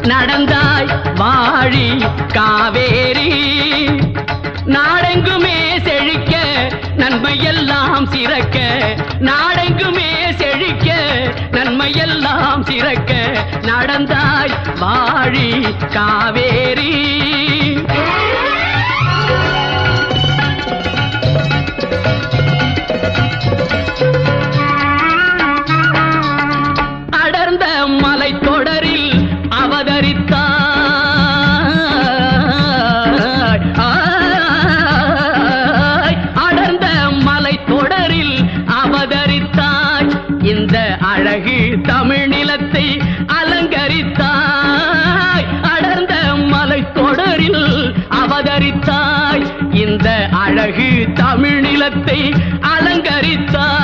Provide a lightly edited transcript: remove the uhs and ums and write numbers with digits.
நடந்தாய் வாழி காவேரி நாடெங்குமே செழிக்க நன்மையெல்லாம் சிறக்க நாடெங்குமே செழிக்க நன்மையெல்லாம் சிறக்க நடந்தாய் வாழி காவேரி அடர்ந்த மலை தொடரில் அவதரித்தாய் அடர்ந்த மலை தொடரில் அவதரித்தாய் இந்த அழகு தமிழ் நிலத்தை அலங்கரித்தாய் அடர்ந்த மலை தொடரில் அவதரித்தாய் இந்த அழகு தமிழ் நிலத்தை அலங்கரித்தாய்